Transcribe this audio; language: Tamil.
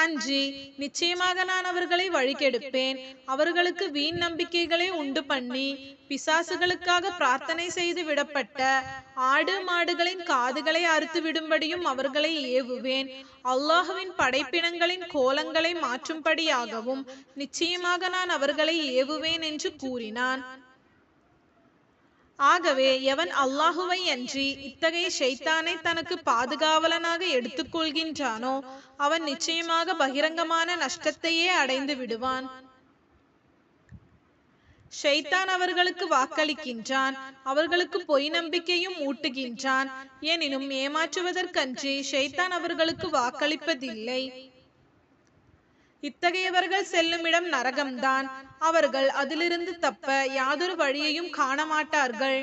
அன்றி நிச்சயமாக நான் அவர்களை வழிகெடுப்பேன். அவர்களுக்கு வீண் நம்பிக்கைகளை உண்டு பண்ணி பிசாசுகளுக்காக பிரார்த்தனை செய்து விடப்பட்ட ஆடு மாடுகளின் காதுகளை அறுத்து விடும்படியும் அவர்களை ஏவுவேன். அல்லாஹுவின் படைப்பினங்களின் கோலங்களை மாற்றும்படியாகவும் நிச்சயமாக நான் அவர்களை ஏவுவேன் என்று கூறினான். ஆகவே எவன் அல்லாஹுவை அன்றி இத்தகைய ஷைத்தானை தனக்கு பாதுகாவலனாக எடுத்துக்கொள்கின்றானோ அவன் நிச்சயமாக பகிரங்கமான நஷ்டத்தையே அடைந்து விடுவான். ஷைத்தான் அவர்களுக்கு வாக்களிக்கின்றான், அவர்களுக்கு பொய் நம்பிக்கையும் ஊட்டுகின்றான். எனினும் ஏமாற்றுவதற்கன்றி ஷைத்தான் அவர்களுக்கு வாக்களிப்பதில்லை. இத்தகையவர்கள் செல்லுமிடம் நரகம்தான். அவர்கள் அதிலிருந்து தப்ப யாதொரு வழியையும் காண மாட்டார்கள்.